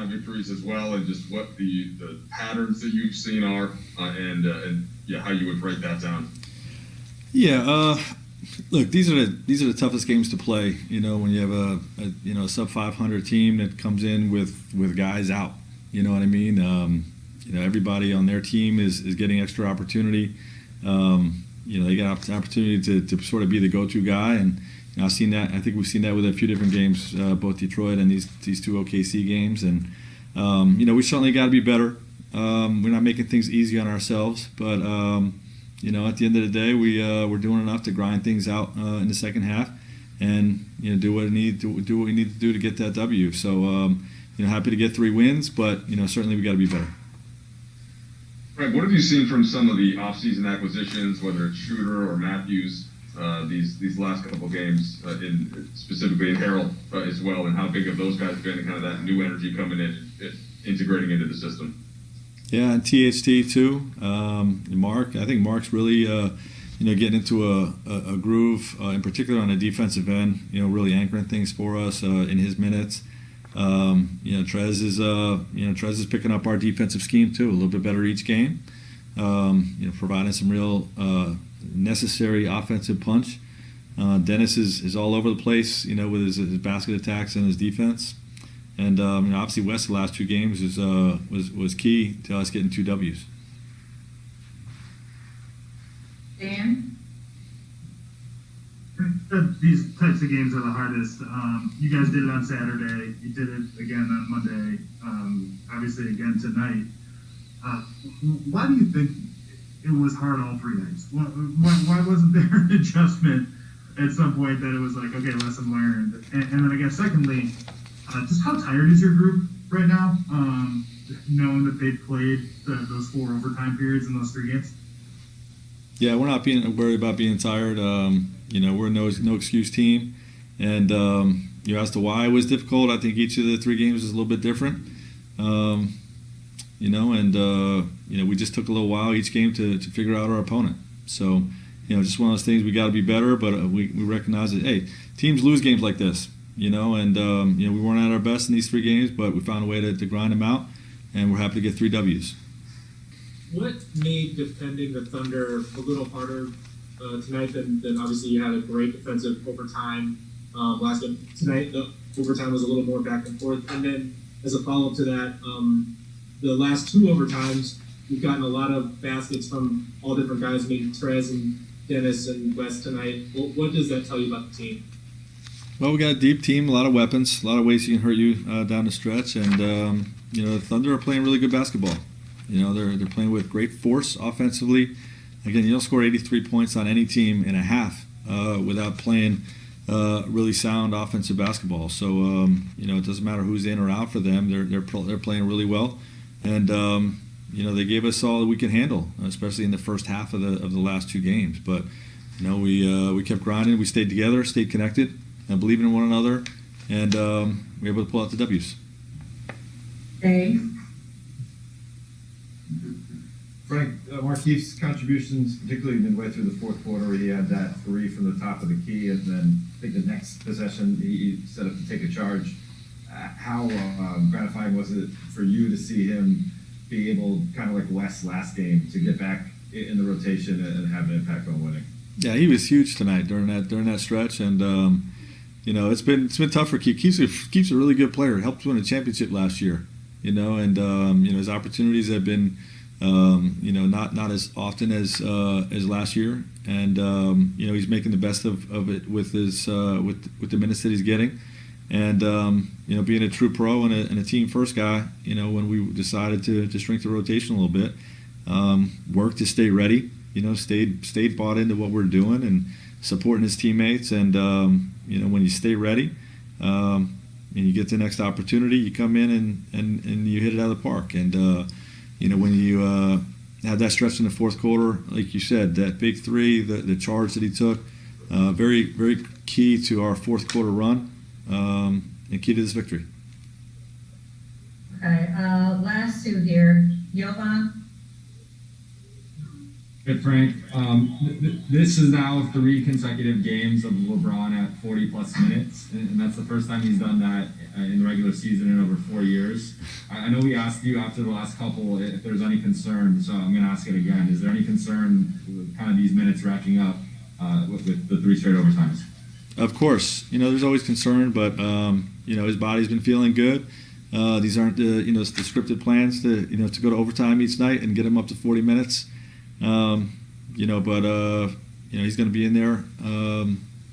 victories as well, and just what the patterns that you've seen are, and how you would break that down. Yeah, look, these are the toughest games to play. When you have a sub 500 team that comes in with guys out. You know what I mean? Everybody on their team is getting extra opportunity. They got an opportunity to sort of be the go-to guy, and I've seen that. I think we've seen that with a few different games, both Detroit and these two OKC games. And we certainly got to be better. We're not making things easy on ourselves, but at the end of the day, we're doing enough to grind things out in the second half, and do what we need to do to get that W. So happy to get 3 wins, but certainly we got to be better. Right. What have you seen from some of the offseason acquisitions, whether it's Shooter or Matthews, these last couple of games, specifically in Harrell as well, and how big have those guys been, and kind of that new energy coming in, integrating into the system? Yeah, and THT too. Mark, I think Mark's really getting into a groove, in particular on the defensive end. Really anchoring things for us in his minutes. Trez is picking up our defensive scheme too, a little bit better each game. Providing some real necessary offensive punch. Dennis is all over the place, with his basket attacks and his defense. And obviously West the last 2 games was key to us getting 2 Ws. Dan? These types of games are the hardest. You guys did it on Saturday. You did it again on Monday. Obviously again tonight. Why do you think it was hard all 3 nights? Why wasn't there an adjustment at some point that it was like, okay, lesson learned? And then I guess secondly, just how tired is your group right now, knowing that they played those 4 overtime periods in those 3 games? Yeah, we're not being worried about being tired. We're a no excuse team, and as to why it was difficult, I think each of the 3 games is a little bit different. We just took a little while each game to figure out our opponent. So, just one of those things, we got to be better, but we recognize that, hey, teams lose games like this, we weren't at our best in these 3 games, but we found a way to grind them out, and we're happy to get 3 Ws. What made defending the Thunder a little harder tonight than obviously you had a great defensive overtime last game? Tonight, the overtime was a little more back and forth. And then as a follow-up to that, the last 2 overtimes, we've gotten a lot of baskets from all different guys. I mean, Trez and Dennis and West tonight. What does that tell you about the team? Well, we got a deep team, a lot of weapons, a lot of ways you can hurt you down the stretch. And, the Thunder are playing really good basketball. They're playing with great force offensively. Again, you don't score 83 points on any team in a half without playing really sound offensive basketball. So, it doesn't matter who's in or out for them. They're playing really well. And, they gave us all that we can handle, especially in the first half of the last 2 games. But, we kept grinding. We stayed together, stayed connected, and believing in one another. And we were able to pull out the Ws. Dave? Frank, Markeith's contributions, particularly midway through the 4th quarter, where he had that 3 from the top of the key, and then I think the next possession he set up to take a charge. How gratifying was it for you to see him be able, kind of like West last game, to get back in the rotation and have an impact on winning? Yeah, he was huge tonight during that stretch, and it's been tough for Keith. Keith's a really good player. Helped win a championship last year, and his opportunities have been. Not as often as last year, and he's making the best of it with his with the minutes that he's getting, and being a true pro and a team first guy. When we decided to shrink the rotation a little bit, worked to stay ready. Stayed bought into what we're doing and supporting his teammates, and when you stay ready. And you get the next opportunity, you come in and you hit it out of the park, and when you had that stretch in the 4th quarter, like you said, that big 3, the charge that he took, very, very key to our 4th quarter run, and key to this victory. Okay, last 2 here. Jovan? Hey Frank, this is now 3 consecutive games of LeBron at 40 plus minutes, and that's the first time he's done that in the regular season in over 4 years. I know we asked you after the last couple if there's any concern, so I'm going to ask it again. Is there any concern with kind of these minutes racking up with the 3 straight overtimes? Of course, there's always concern, but his body's been feeling good. These aren't the the scripted plans to to go to overtime each night and get him up to 40 minutes. But he's going to be in there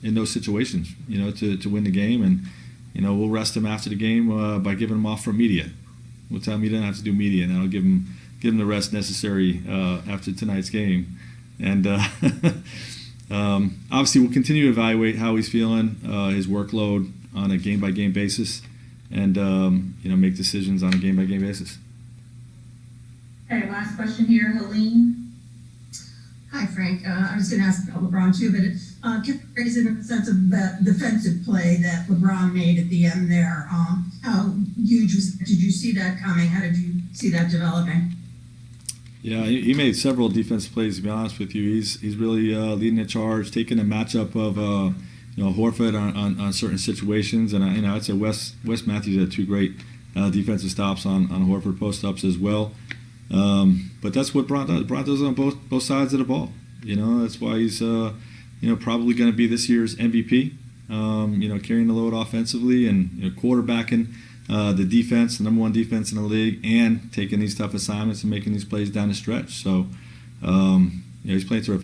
in those situations, to win the game, and we'll rest him after the game by giving him off from media. We'll tell him he doesn't have to do media, and that'll give him the rest necessary after tonight's game. And obviously, we'll continue to evaluate how he's feeling, his workload on a game-by-game basis, and make decisions on a game-by-game basis. Okay, last question here, Helene. Hi, Frank. I was going to ask about LeBron too, but kept raising in the sense of that defensive play that LeBron made at the end there. How huge was that? Did you see that coming? How did you see that developing? Yeah, he made several defensive plays. To be honest with you, he's really leading the charge, taking a matchup of Horford on certain situations, and I'd say Wes Matthews had 2 great defensive stops on Horford post ups as well. But that's what Bron does. Bron does on both sides of the ball. That's why he's probably going to be this year's MVP. Carrying the load offensively and quarterbacking the defense, the number 1 defense in the league, and taking these tough assignments and making these plays down the stretch. So he's playing terrific.